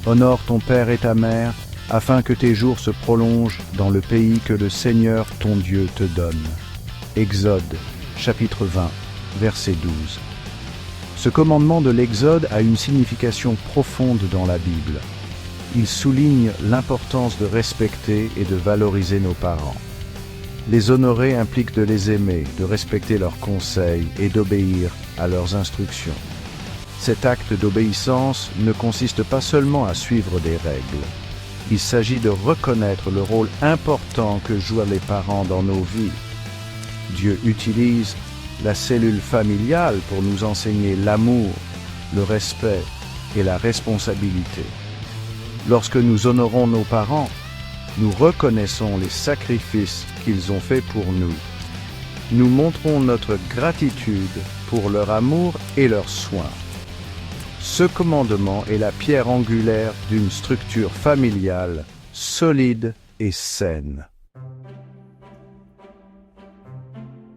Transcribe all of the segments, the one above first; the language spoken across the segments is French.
Honore ton père et ta mère, afin que tes jours se prolongent dans le pays que le Seigneur ton Dieu te donne. Exode, chapitre 20, verset 12. Ce commandement de l'Exode a une signification profonde dans la Bible. Il souligne l'importance de respecter et de valoriser nos parents. Les honorer implique de les aimer, de respecter leurs conseils et d'obéir à leurs instructions. Cet acte d'obéissance ne consiste pas seulement à suivre des règles. Il s'agit de reconnaître le rôle important que jouent les parents dans nos vies. Dieu utilise la cellule familiale pour nous enseigner l'amour, le respect et la responsabilité. Lorsque nous honorons nos parents, nous reconnaissons les sacrifices qu'ils ont faits pour nous. Nous montrons notre gratitude pour leur amour et leur soin. Ce commandement est la pierre angulaire d'une structure familiale solide et saine.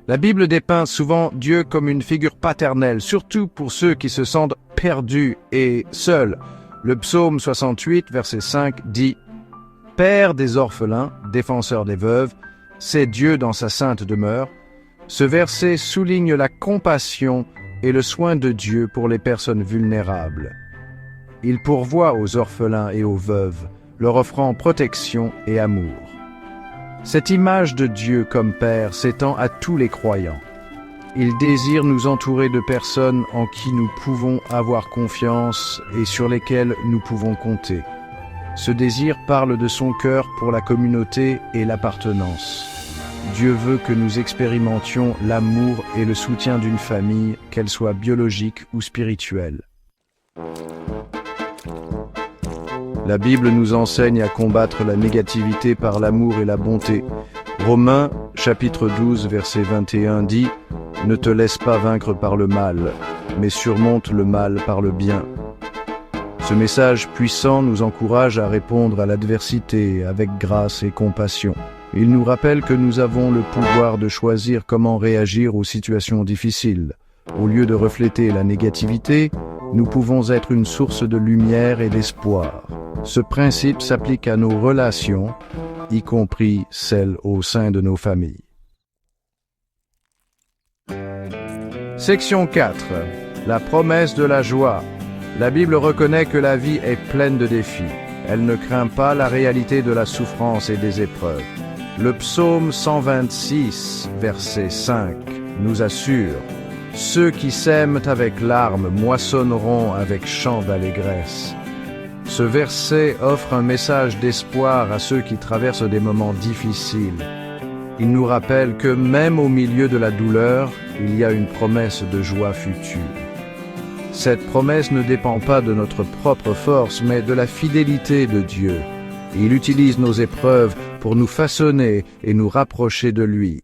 La Bible dépeint souvent Dieu comme une figure paternelle, surtout pour ceux qui se sentent perdus et seuls. Le psaume 68, verset 5 dit « Père des orphelins, défenseur des veuves, c'est Dieu dans sa sainte demeure ». Ce verset souligne la compassion et le soin de Dieu pour les personnes vulnérables. Il pourvoit aux orphelins et aux veuves, leur offrant protection et amour. Cette image de Dieu comme Père s'étend à tous les croyants. Il désire nous entourer de personnes en qui nous pouvons avoir confiance et sur lesquelles nous pouvons compter. Ce désir parle de son cœur pour la communauté et l'appartenance. Dieu veut que nous expérimentions l'amour et le soutien d'une famille, qu'elle soit biologique ou spirituelle. La Bible nous enseigne à combattre la négativité par l'amour et la bonté. Romains, chapitre 12, verset 21 dit « Ne te laisse pas vaincre par le mal, mais surmonte le mal par le bien ». Ce message puissant nous encourage à répondre à l'adversité avec grâce et compassion. Il nous rappelle que nous avons le pouvoir de choisir comment réagir aux situations difficiles. Au lieu de refléter la négativité, nous pouvons être une source de lumière et d'espoir. Ce principe s'applique à nos relations, y compris celles au sein de nos familles. Section 4. La promesse de la joie. La Bible reconnaît que la vie est pleine de défis. Elle ne craint pas la réalité de la souffrance et des épreuves. Le psaume 126, verset 5, nous assure « Ceux qui sèment avec larmes moissonneront avec chant d'allégresse ». Ce verset offre un message d'espoir à ceux qui traversent des moments difficiles. Il nous rappelle que même au milieu de la douleur, il y a une promesse de joie future. Cette promesse ne dépend pas de notre propre force, mais de la fidélité de Dieu. Il utilise nos épreuves pour nous façonner et nous rapprocher de lui.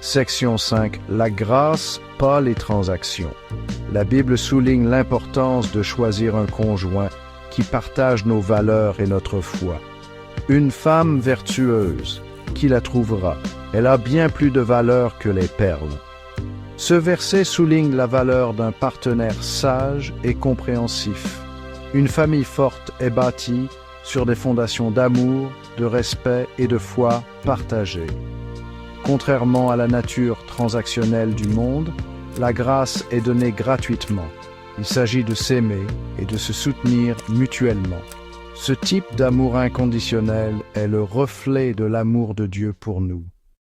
Section 5. La grâce, pas les transactions. La Bible souligne l'importance de choisir un conjoint qui partage nos valeurs et notre foi. Une femme vertueuse, qui la trouvera? Elle a bien plus de valeur que les perles. Ce verset souligne la valeur d'un partenaire sage et compréhensif. Une famille forte est bâtie sur des fondations d'amour, de respect et de foi partagées. Contrairement à la nature transactionnelle du monde, la grâce est donnée gratuitement. Il s'agit de s'aimer et de se soutenir mutuellement. Ce type d'amour inconditionnel est le reflet de l'amour de Dieu pour nous.